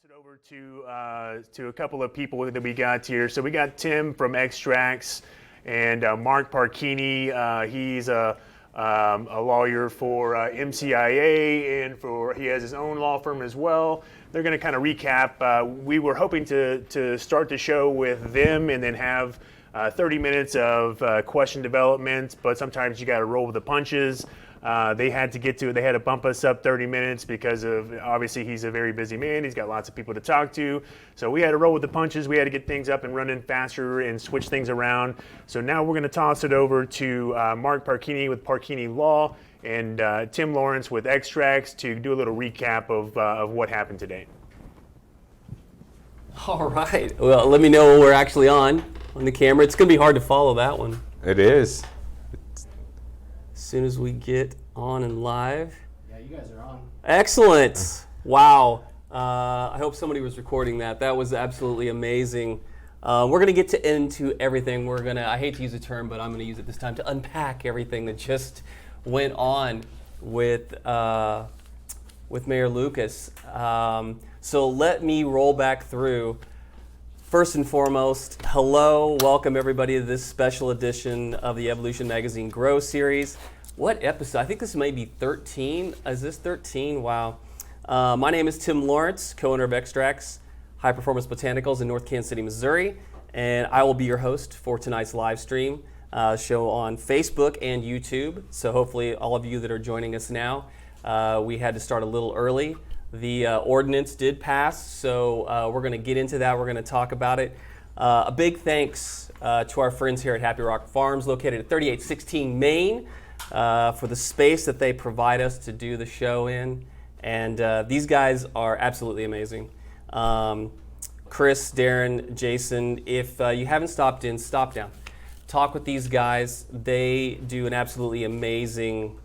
It over to a couple of people that we got here. So we got Tim from Xtracts and Mark Parachini. He's a lawyer for MCIA, and he has his own law firm as well. They're going to kind of recap. We were hoping to start the show with them and then have 30 minutes of question development, but sometimes you got to roll with the punches. They had to bump us up 30 minutes because of, obviously he's a very busy man. He's got lots of people to talk to. So we had to roll with the punches. We had to get things up and running faster and switch things around. So now we're going to toss it over to Mark Parachini with Parachini Law and Tim Lawrence with Xtracts to do a little recap of what happened today. All right. Well, let me know when we're actually on the camera. It's going to be hard to follow that one. It is. As soon as we get on and live. Yeah, you guys are on. Excellent. Wow. I hope somebody was recording that. That was absolutely amazing. We're going to get into everything. I hate to use the term, but I'm going to use it this time to unpack everything that just went on with Mayor Lucas. So let me roll back through. First and foremost, hello, welcome everybody to this special edition of the Evolution Magazine Grow series. What episode? I think this may be 13. Is this 13? Wow. My name is Tim Lawrence, co-owner of Xtracts, High Performance Botanicals in North Kansas City, Missouri, and I will be your host for tonight's live stream show on Facebook and YouTube. So hopefully all of you that are joining us now, we had to start a little early. The ordinance did pass, so we're going to get into that. We're going to talk about it. A big thanks to our friends here at Happy Rock Farms, located at 3816 Main, for the space that they provide us to do the show in. And these guys are absolutely amazing. Chris, Darren, Jason, if you haven't stopped in, stop down. Talk with these guys. They do an absolutely amazing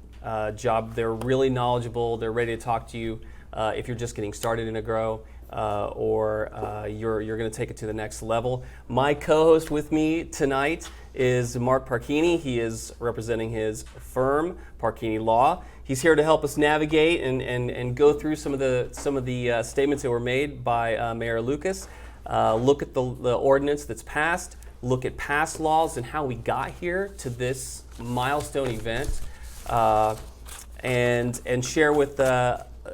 job. They're really knowledgeable. They're ready to talk to you. If you're just getting started in a grow or you're going to take it to the next level. My co-host with me tonight is Mark Parachini. He is representing his firm, Parachini Law. He's here to help us navigate and go through some of the statements that were made by Mayor Lucas. Look at the ordinance that's passed. Look at past laws and how we got here to this milestone event, and share with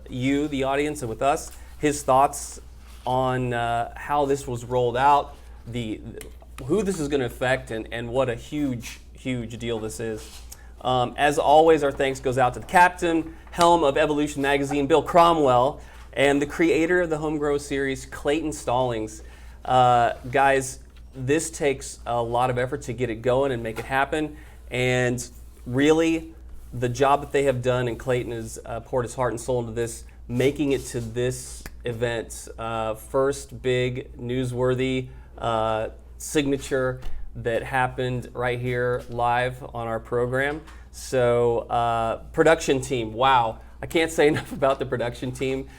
you, the audience, and with us, his thoughts on how this was rolled out, who this is going to affect, and what a huge deal this is. As always, our thanks goes out to the captain, helm of Evolution Magazine, Bill Cromwell, and the creator of the Home Grow series, Clayton Stallings. Guys, this takes a lot of effort to get it going and make it happen, and really, the job that they have done, and Clayton has poured his heart and soul into this, making it to this event, first big newsworthy signature that happened right here live on our program. So production team, wow. I can't say enough about the production team.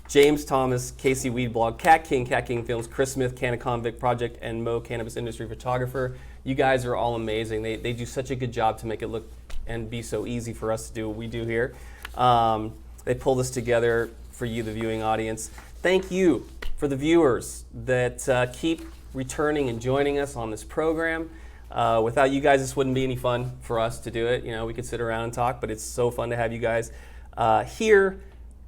James Thomas, Casey Weedblog, Cat King Films, Chris Smith, Canaconvict Project, and Mo Cannabis Industry Photographer. You guys are all amazing. They do such a good job to make it look and be so easy for us to do what we do here. They pull this together for you, the viewing audience. Thank you for the viewers that keep returning and joining us on this program. Without you guys, this wouldn't be any fun for us to do it. You know, we could sit around and talk, but it's so fun to have you guys here,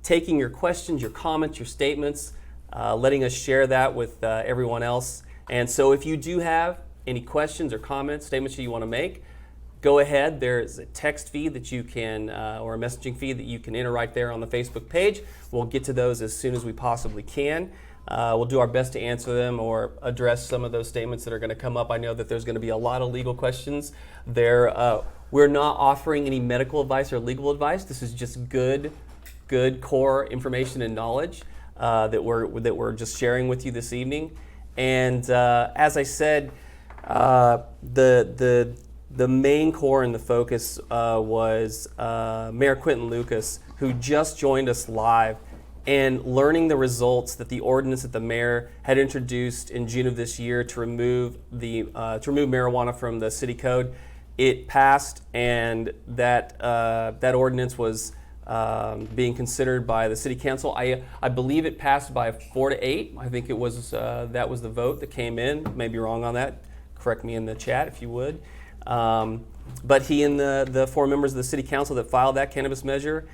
taking your questions, your comments, your statements, letting us share that with everyone else. And so if you do have any questions or comments, statements that you want to make, go ahead. There's a text feed that you can, or a messaging feed that you can enter right there on the Facebook page. We'll get to those as soon as we possibly can. We'll do our best to answer them or address some of those statements that are going to come up. I know that there's going to be a lot of legal questions there. We're not offering any medical advice or legal advice. This is just good core information and knowledge that we're just sharing with you this evening. And as I said, the main core and the focus was Mayor Quentin Lucas, who just joined us live, and learning the results that the ordinance that the mayor had introduced in June of this year to remove marijuana from the city code. It passed, and that ordinance was being considered by the city council. I believe it passed by 4-8. I think it was that was the vote that came in. Maybe wrong on that. Correct me in the chat if you would. But he and the 4 members of the city council that filed that cannabis measure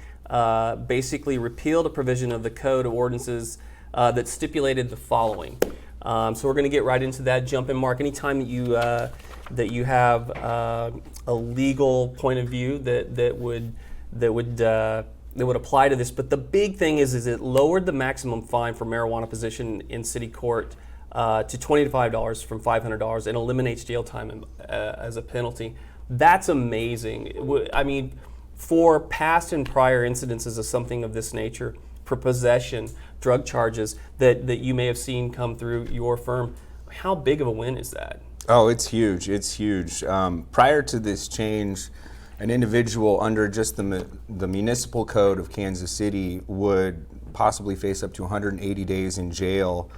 basically repealed a provision of the code of ordinances that stipulated the following. So we're going to get right into that. Jump in, Mark. Anytime that you have a legal point of view that would apply to this. But the big thing is it lowered the maximum fine for marijuana possession in city court to $25 from $500 and eliminates jail time as a penalty. That's amazing. I mean, for past and prior incidences of something of this nature, for possession, drug charges that you may have seen come through your firm, how big of a win is that? Oh, it's huge. It's huge. Prior to this change, an individual under just the municipal code of Kansas City would possibly face up to 180 days in jail.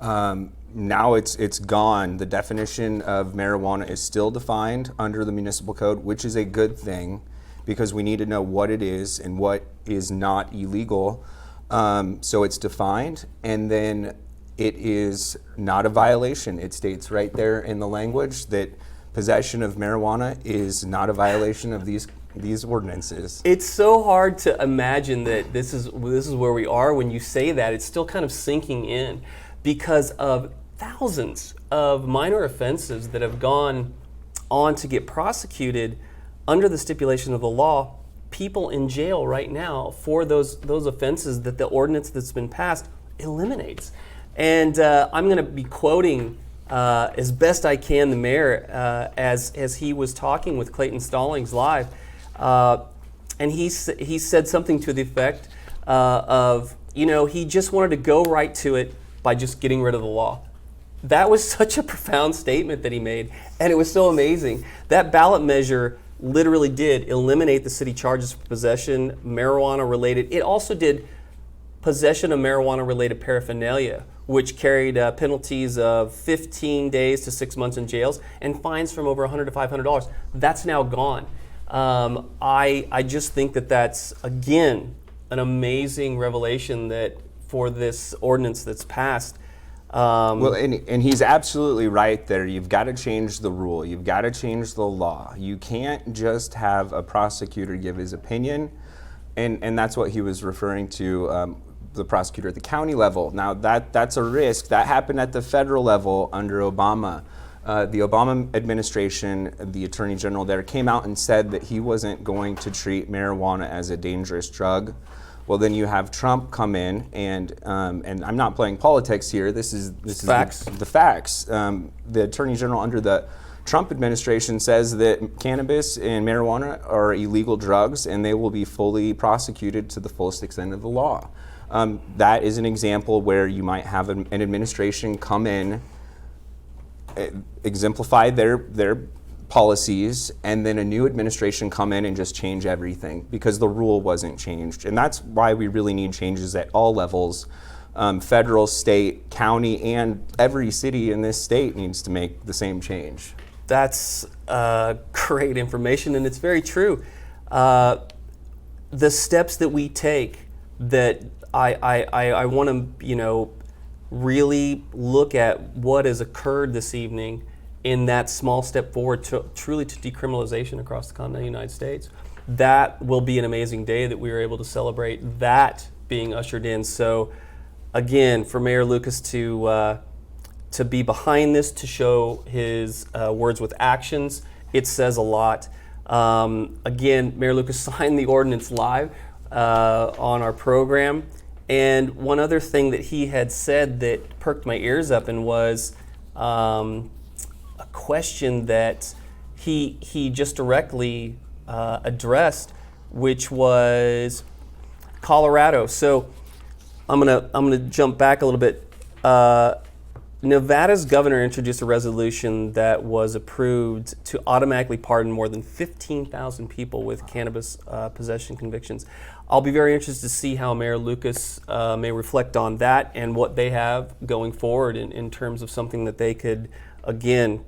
Now it's gone. The definition of marijuana is still defined under the municipal code, which is a good thing because we need to know what it is and what is not illegal. So it's defined, and then it is not a violation. It states right there in the language that possession of marijuana is not a violation of these ordinances. It's so hard to imagine that this is where we are when you say that. It's still kind of sinking in because of thousands of minor offenses that have gone on to get prosecuted under the stipulation of the law. People in jail right now for those offenses that the ordinance that's been passed eliminates. And I'm going to be quoting as best I can the mayor as he was talking with Clayton Stallings live, and he said something to the effect of, he just wanted to go right to it by just getting rid of the law. That was such a profound statement that he made, and it was so amazing. That ballot measure literally did eliminate the city charges for possession, marijuana-related. It also did possession of marijuana-related paraphernalia, which carried penalties of 15 days to 6 months in jails and fines from over $100 to $500. That's now gone. I just think that that's, again, an amazing revelation that for this ordinance that's passed. Well, and he's absolutely right there. You've got to change the rule. You've got to change the law. You can't just have a prosecutor give his opinion, and that's what he was referring to, the prosecutor at the county level. Now, that's a risk. That happened at the federal level under Obama. The Obama administration, the attorney general there, came out and said that he wasn't going to treat marijuana as a dangerous drug. Well, then you have Trump come in, and I'm not playing politics here. This is facts. The facts. The Attorney General under the Trump administration says that cannabis and marijuana are illegal drugs, and they will be fully prosecuted to the fullest extent of the law. That is an example where you might have an administration come in, exemplify their policies, and then a new administration come in and just change everything because the rule wasn't changed. And that's why we really need changes at all levels, federal, state, county, and every city in this state needs to make the same change. That's great information, and it's very true. The steps that we take that I want to, really look at what has occurred this evening in that small step forward to truly to decriminalization across the continental United States. That will be an amazing day that we were able to celebrate that being ushered in. So again, for Mayor Lucas to be behind this, to show his words with actions, it says a lot. Again, Mayor Lucas signed the ordinance live on our program. And one other thing that he had said that perked my ears up and was a question that he just directly addressed, which was Colorado. So I'm gonna jump back a little bit. Nevada's governor introduced a resolution that was approved to automatically pardon more than 15,000 people with cannabis possession convictions. I'll be very interested to see how Mayor Lucas may reflect on that and what they have going forward in terms of something that they could, again,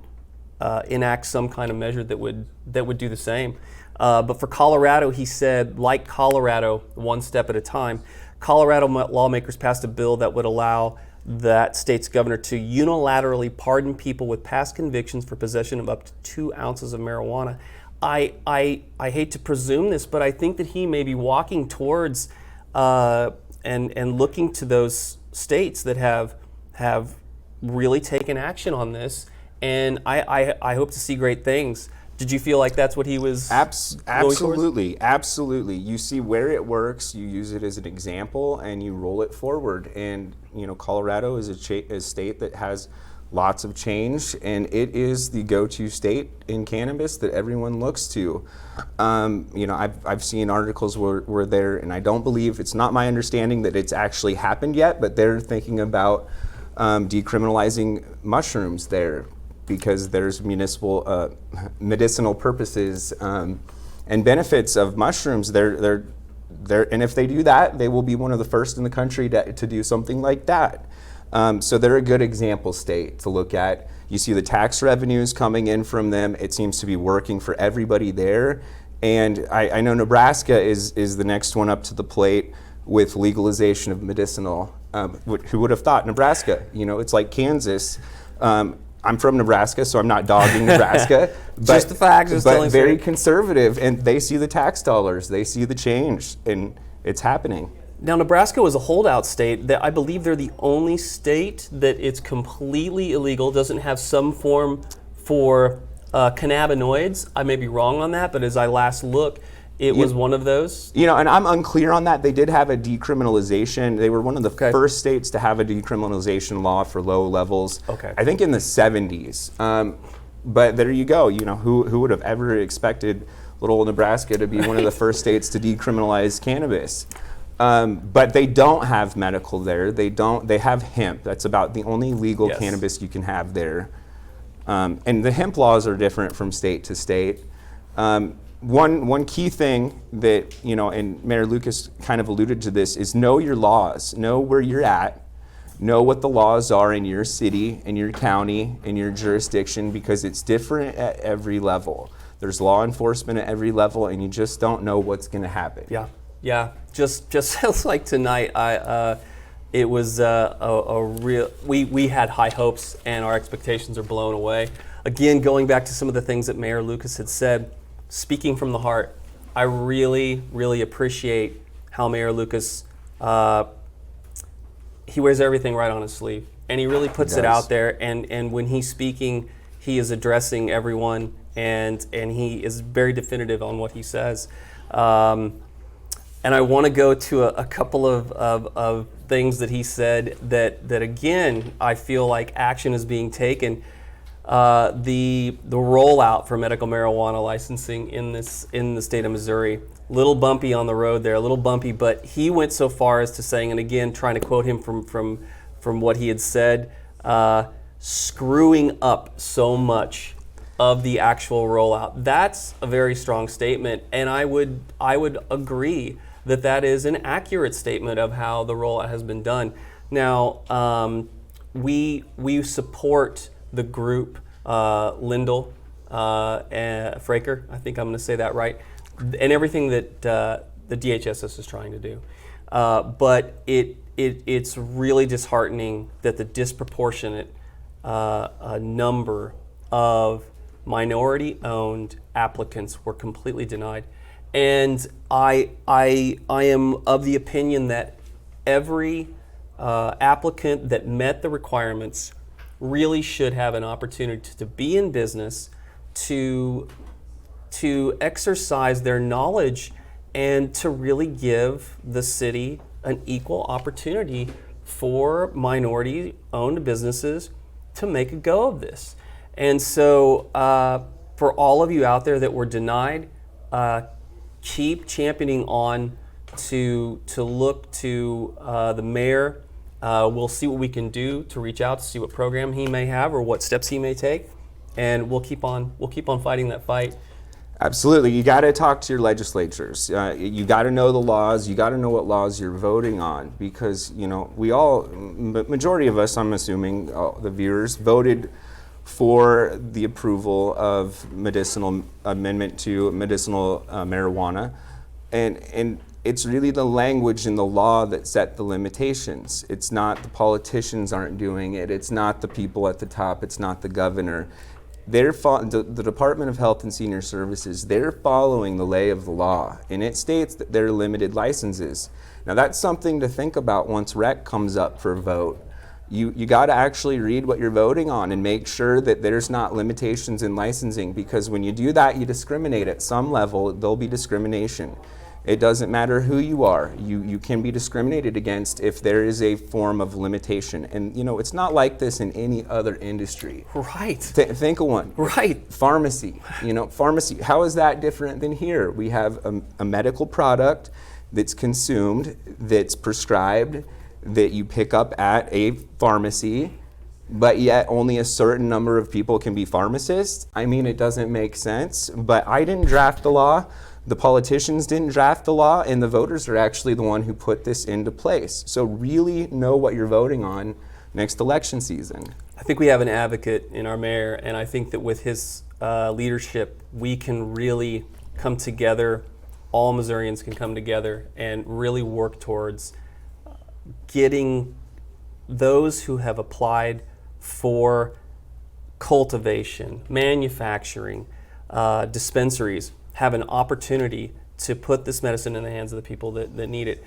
enact some kind of measure that would do the same. But for Colorado, he said, like Colorado, one step at a time, Colorado lawmakers passed a bill that would allow that state's governor to unilaterally pardon people with past convictions for possession of up to 2 ounces of marijuana. I hate to presume this, but I think that he may be walking towards and looking to those states that have really taken action on this, and I hope to see great things. Did you feel like that's what he was Absolutely, absolutely. You see where it works, you use it as an example, and you roll it forward. And Colorado is a state that has lots of change, and it is the go-to state in cannabis that everyone looks to. I've seen articles where they're, and I don't believe, it's not my understanding that it's actually happened yet, but they're thinking about decriminalizing mushrooms there, because there's medicinal purposes and benefits of mushrooms. They're and if they do that, they will be one of the first in the country to do something like that. So they're a good example state to look at. You see the tax revenues coming in from them. It seems to be working for everybody there. And I know Nebraska is the next one up to the plate with legalization of medicinal. Who would have thought? Nebraska, it's like Kansas. I'm from Nebraska, so I'm not dogging Nebraska. Just the facts. But very conservative, and they see the tax dollars, they see the change, and it's happening. Now, Nebraska was a holdout state. I believe they're the only state that it's completely illegal, doesn't have some form for cannabinoids. I may be wrong on that, but as I last look, it was one of those. And I'm unclear on that. They did have a decriminalization. They were one of the first states to have a decriminalization law for low levels. Okay. I think in the 70s. But there you go. Who would have ever expected little old Nebraska to be one of the first states to decriminalize cannabis? But they don't have medical there. They have hemp. That's about the only legal cannabis you can have there. And the hemp laws are different from state to state. One key thing that, and Mayor Lucas kind of alluded to this, is know your laws. Know where you're at. Know what the laws are in your city, in your county, in your jurisdiction, because it's different at every level. There's law enforcement at every level, and you just don't know what's going to happen. Yeah. Just like tonight, it was a real. We had high hopes, and our expectations are blown away. Again, going back to some of the things that Mayor Lucas had said. Speaking from the heart, I really, really appreciate how Mayor Lucas, he wears everything right on his sleeve, and he really puts it out there, and when he's speaking, he is addressing everyone, and he is very definitive on what he says. And I want to go to a couple of things that he said that again, I feel like action is being taken. The rollout for medical marijuana licensing in the state of Missouri, little bumpy on the road there, a little bumpy, but he went so far as to saying, and again trying to quote him from what he had said, screwing up so much of the actual rollout. That's a very strong statement, and I would agree that is an accurate statement of how the rollout has been done. Now, we support the group, Lindell and Fraker, I think I'm going to say that right, and everything that the DHSS is trying to do. But it's really disheartening that the disproportionate number of minority-owned applicants were completely denied. And I am of the opinion that every applicant that met the requirements really should have an opportunity to be in business, to exercise their knowledge, and to really give the city an equal opportunity for minority-owned businesses to make a go of this. And so for all of you out there that were denied, keep championing on to look to the mayor. We'll see what we can do to reach out to see what program he may have or what steps he may take, and we'll keep on fighting that fight. Absolutely, you got to talk to your legislatures. You got to know the laws. You got to know what laws you're voting on, because we all, majority of us, I'm assuming, the viewers voted for the approval of medicinal amendment to medicinal marijuana, and it's really the language in the law that set the limitations. It's not the politicians aren't doing it. It's not the people at the top. It's not the governor. The Department of Health and Senior Services, they're following the lay of the law, and it states that there are limited licenses. Now that's something to think about once rec comes up for a vote. You got to actually read what you're voting on and make sure that there's not limitations in licensing, because when you do that, you discriminate at some level. There'll be discrimination. It doesn't matter who you are. You can be discriminated against if there is a form of limitation. And it's not like this in any other industry. Right. Think of one. Right. Pharmacy. Pharmacy. How is that different than here? We have a medical product that's consumed, that's prescribed, that you pick up at a pharmacy, but yet only a certain number of people can be pharmacists. I mean, it doesn't make sense, but I didn't draft the law. The politicians didn't draft the law, and the voters are actually the one who put this into place. So really know what you're voting on next election season. I think we have an advocate in our mayor, and I think that with his leadership, we can really come together. All Missourians can come together and really work towards getting those who have applied for cultivation, manufacturing, dispensaries, have an opportunity to put this medicine in the hands of the people that need it.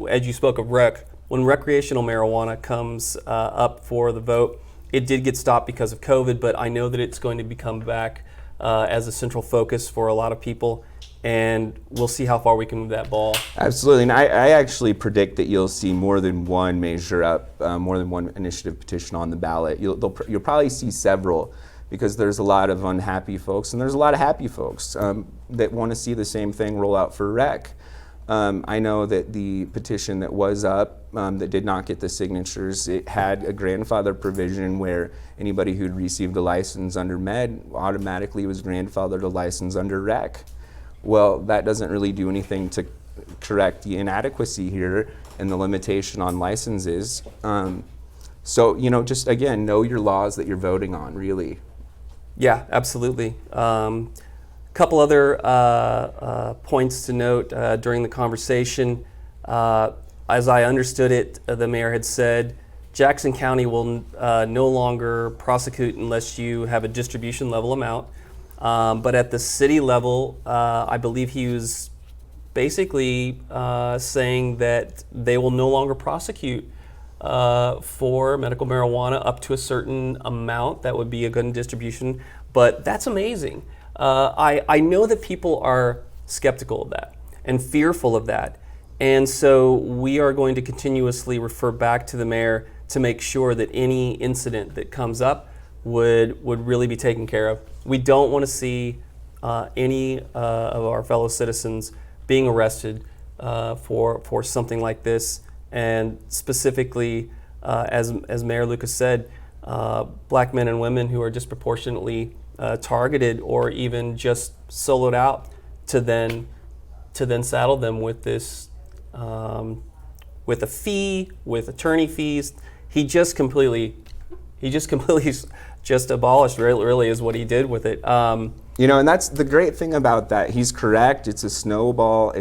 As you spoke of rec, when recreational marijuana comes up for the vote, it did get stopped because of COVID, but I know that it's going to become back as a central focus for a lot of people, and we'll see how far we can move that ball. Absolutely, and I actually predict that you'll see more than one measure up, more than one initiative petition on the ballot. You'll probably see several, because there's a lot of unhappy folks and there's a lot of happy folks that want to see the same thing roll out for rec. I know that the petition that was up that did not get the signatures, it had a grandfather provision where anybody who'd received a license under med automatically was grandfathered a license under rec. Well, that doesn't really do anything to correct the inadequacy here and the limitation on licenses. So, just again, know your laws that you're voting on, really. Yeah, absolutely. Couple other points to note during the conversation. As I understood it, the mayor had said Jackson County will no longer prosecute unless you have a distribution level amount. But at the city level, I believe he was basically saying that they will no longer prosecute for medical marijuana up to a certain amount. That would be a good distribution, but that's amazing. I know that people are skeptical of that and fearful of that, and so we are going to continuously refer back to the mayor to make sure that any incident that comes up would really be taken care of. We don't want to see any of our fellow citizens being arrested for something like this. And specifically, as Mayor Lucas said, black men and women who are disproportionately targeted or even just soloed out to then saddle them with this, with a fee, with attorney fees. He just completely just abolished, really is what he did with it. And that's the great thing about that. He's correct. It's a snowball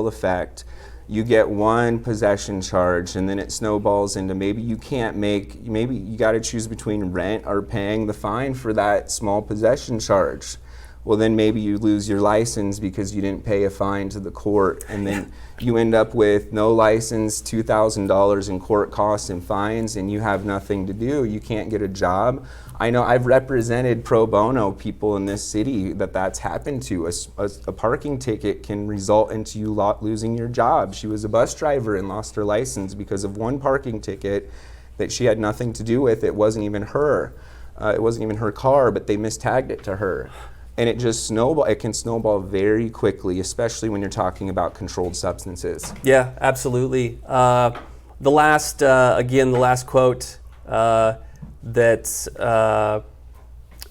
effect. You get one possession charge and then it snowballs into maybe you got to choose between rent or paying the fine for that small possession charge. Well, then maybe you lose your license because you didn't pay a fine to the court, and then you end up with no license, $2,000 in court costs and fines, and you have nothing to do. You can't get a job. I know I've represented pro bono people in this city that's happened to. A parking ticket can result into you losing your job. She was a bus driver and lost her license because of one parking ticket that she had nothing to do with. It wasn't even her. It wasn't even her car, but they mistagged it to her. And it just it can snowball very quickly, especially when you're talking about controlled substances. Yeah, absolutely. The last quote that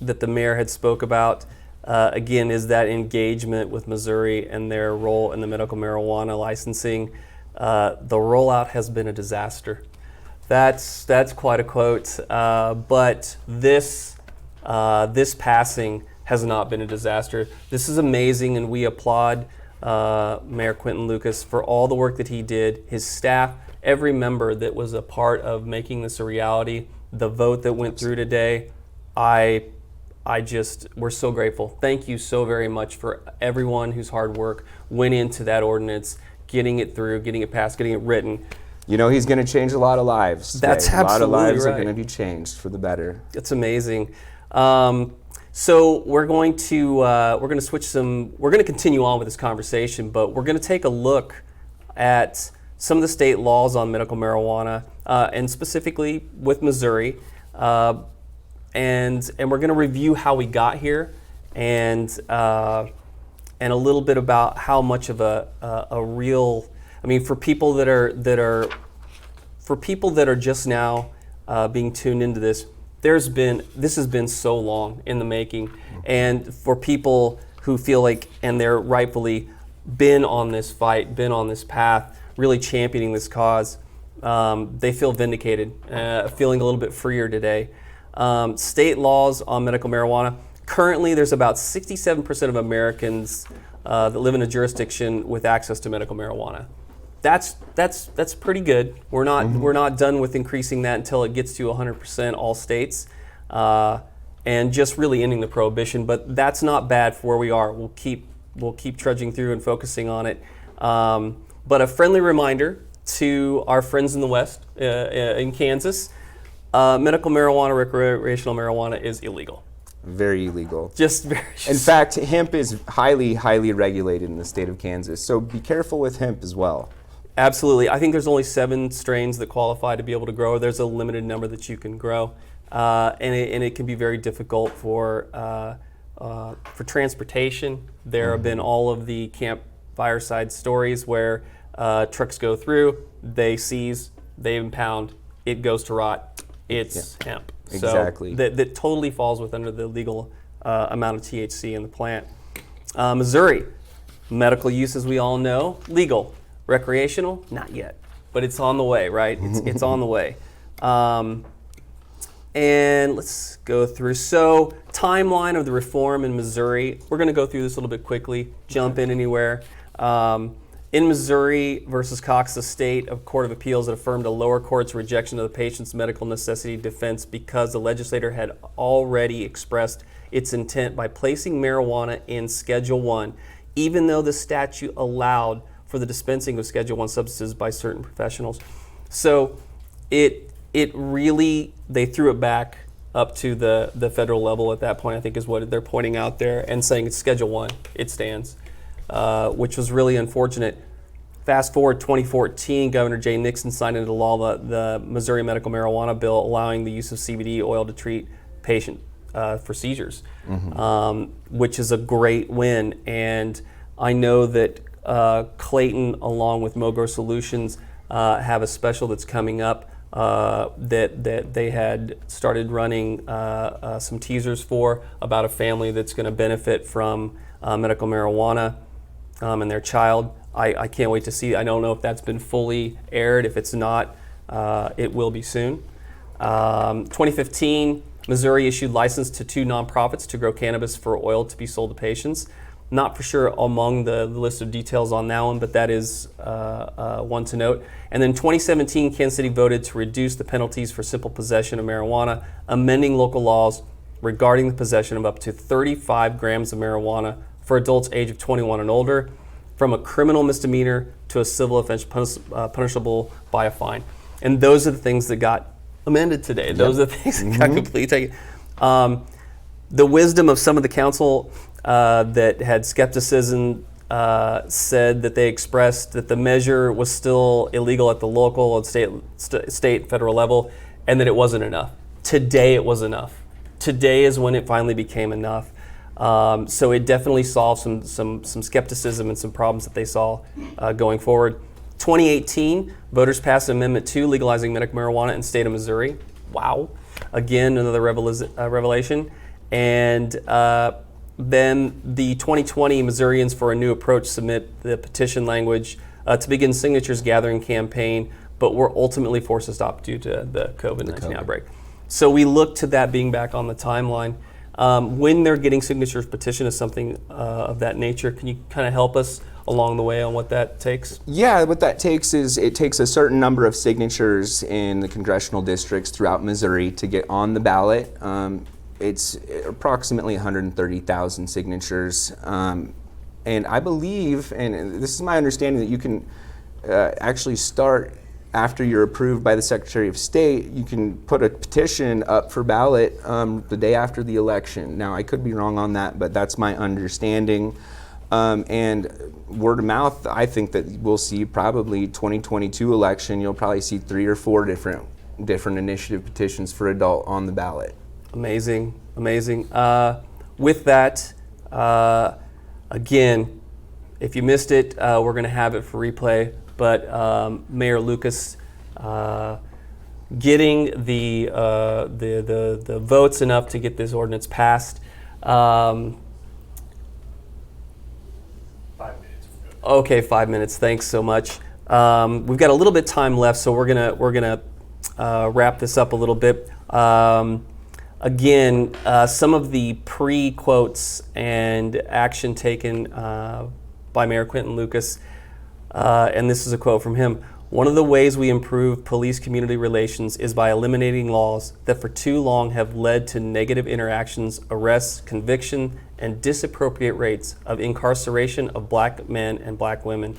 the mayor had spoke about, again, is that engagement with Missouri and their role in the medical marijuana licensing. The rollout has been a disaster That's quite a quote. But this passing has not been a disaster. This is amazing, and we applaud Mayor Quinton Lucas for all the work that he did, his staff, every member that was a part of making this a reality. The vote that went through today, we're so grateful. Thank you so very much for everyone whose hard work went into that ordinance, getting it through, getting it passed, getting it written. You know, he's going to change a lot of lives today. That's absolutely A lot of lives right. are going to be changed for the better. It's amazing. So we're going to continue on with this conversation, but we're going to take a look at some of the state laws on medical marijuana, and specifically with Missouri, and we're going to review how we got here, and a little bit about how much of a real, I mean, for people that are just now being tuned into this. This has been so long in the making, and for people who feel like, and they're rightfully been on this fight, been on this path, really championing this cause, they feel vindicated, feeling a little bit freer today. State laws on medical marijuana. Currently, there's about 67% of Americans that live in a jurisdiction with access to medical marijuana. That's pretty good. We're not done with increasing that until it gets to 100% all states, and just really ending the prohibition. But that's not bad for where we are. We'll keep trudging through and focusing on it. But a friendly reminder to our friends in the West, in Kansas, medical marijuana, recreational marijuana is illegal. Very illegal. In fact, hemp is highly, highly regulated in the state of Kansas. So be careful with hemp as well. Absolutely. I think there's only 7 strains that qualify to be able to grow. There's a limited number that you can grow, and it can be very difficult for transportation. There have been all of the camp fireside stories where trucks go through, they seize, they impound, it goes to rot. It's hemp. Exactly. So that totally falls under the legal amount of THC in the plant. Missouri, medical use, as we all know, legal. Recreational, not yet, but it's on the way, right? It's on the way. And let's go through. So, timeline of the reform in Missouri. We're going to go through this a little bit quickly, jump in anywhere. In Missouri versus Cox, the state of Court of Appeals had affirmed a lower court's rejection of the patient's medical necessity defense because the legislator had already expressed its intent by placing marijuana in Schedule I, even though the statute allowed for the dispensing of Schedule I substances by certain professionals. So it really, they threw it back up to the federal level at that point, I think is what they're pointing out there, and saying it's Schedule I, it stands, which was really unfortunate. Fast forward 2014, Governor Jay Nixon signed into law the Missouri Medical Marijuana Bill, allowing the use of CBD oil to treat patients for seizures, which is a great win. And I know that Clayton, along with Mogrow Solutions, have a special that's coming up that they had started running some teasers for about a family that's going to benefit from medical marijuana and their child. I can't wait to see. I don't know if that's been fully aired. If it's not, it will be soon. 2015, Missouri issued license to 2 nonprofits to grow cannabis for oil to be sold to patients. Not for sure among the list of details on that one, but that is one to note. And then 2017, Kansas City voted to reduce the penalties for simple possession of marijuana, amending local laws regarding the possession of up to 35 grams of marijuana for adults age of 21 and older, from a criminal misdemeanor to a civil offense punishable by a fine. And those are the things that got amended today. Those are the things that got completely taken. The wisdom of some of the council that had skepticism said that they expressed that the measure was still illegal at the local and state federal level, and that it wasn't enough. Today it was enough. Today is when it finally became enough. So it definitely solved some skepticism and some problems that they saw going forward. 2018, voters passed Amendment 2 legalizing medical marijuana in the state of Missouri. Wow. Again, another revelation. And then the 2020 Missourians for a New Approach submit the petition language to begin signatures gathering campaign but were ultimately forced to stop due to the COVID-19 outbreak. So we look to that being back on the timeline. When they're getting signatures petition is something of that nature. Can you kind of help us along the way on what that takes? Yeah, what that takes is it takes a certain number of signatures in the congressional districts throughout Missouri to get on the ballot. It's approximately 130,000 signatures. And I believe, and this is my understanding, that you can actually start after you're approved by the Secretary of State. You can put a petition up for ballot the day after the election. Now, I could be wrong on that, but that's my understanding. And word of mouth, I think that we'll see probably 2022 election, you'll probably see 3 or 4 different initiative petitions for adult on the ballot. Amazing, amazing. With that, again, if you missed it, we're going to have it for replay. But Mayor Lucas getting the votes enough to get this ordinance passed. 5 minutes. Okay, 5 minutes. Thanks so much. We've got a little bit of time left, so we're gonna wrap this up a little bit. Again, some of the pre-quotes and action taken by Mayor Quinton Lucas, and this is a quote from him. "One of the ways we improve police-community relations is by eliminating laws that for too long have led to negative interactions, arrests, conviction, and disappropriate rates of incarceration of black men and black women.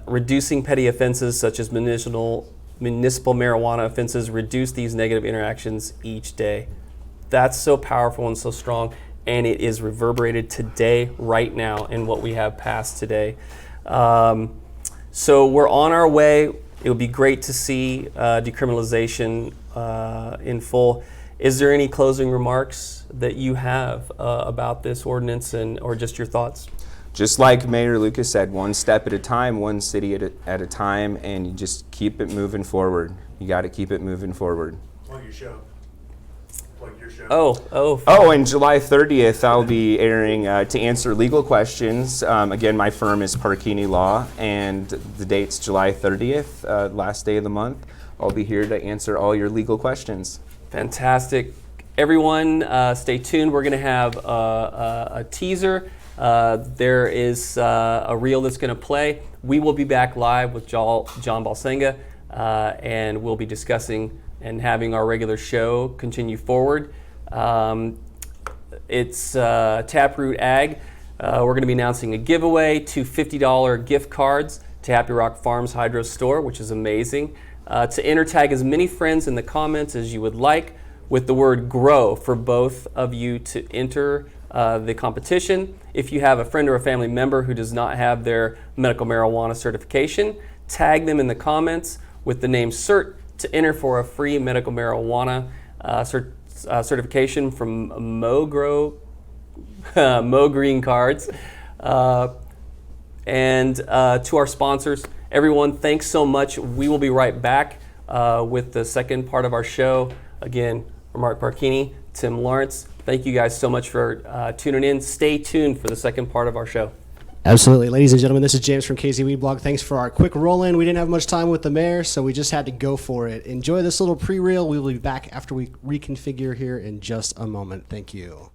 Reducing petty offenses such as municipal marijuana offenses reduce these negative interactions each day." That's so powerful and so strong, and it is reverberated today, right now, in what we have passed today. So we're on our way. It would be great to see decriminalization in full. Is there any closing remarks that you have about this ordinance, or just your thoughts? Just like Mayor Lucas said, one step at a time, one city at a time, and you just keep it moving forward. You got to keep it moving forward. Plug your show. Plug your show. Oh, and July 30th, I'll be airing To Answer Legal Questions. Again, my firm is Parachini Law, and the date's July 30th, last day of the month. I'll be here to answer all your legal questions. Fantastic. Everyone, stay tuned. We're going to have a teaser. There is a reel that's going to play. We will be back live with John Balsenga, and we'll be discussing and having our regular show continue forward. It's Taproot Ag. We're going to be announcing a giveaway, 2 $50 gift cards to Happy Rock Farms Hydro Store, which is amazing. To enter, tag as many friends in the comments as you would like with the word GROW for both of you to enter the competition. If you have a friend or a family member who does not have their medical marijuana certification, tag them in the comments with the name CERT to enter for a free medical marijuana certification from Mo Green Cards. And to our sponsors, everyone, thanks so much. We will be right back with the second part of our show. Again, Mark Parachini, Tim Lawrence. Thank you guys so much for tuning in. Stay tuned for the second part of our show. Absolutely. Ladies and gentlemen, this is James from KZ Weedblog. Thanks for our quick roll-in. We didn't have much time with the mayor, so we just had to go for it. Enjoy this little pre-reel. We will be back after we reconfigure here in just a moment. Thank you.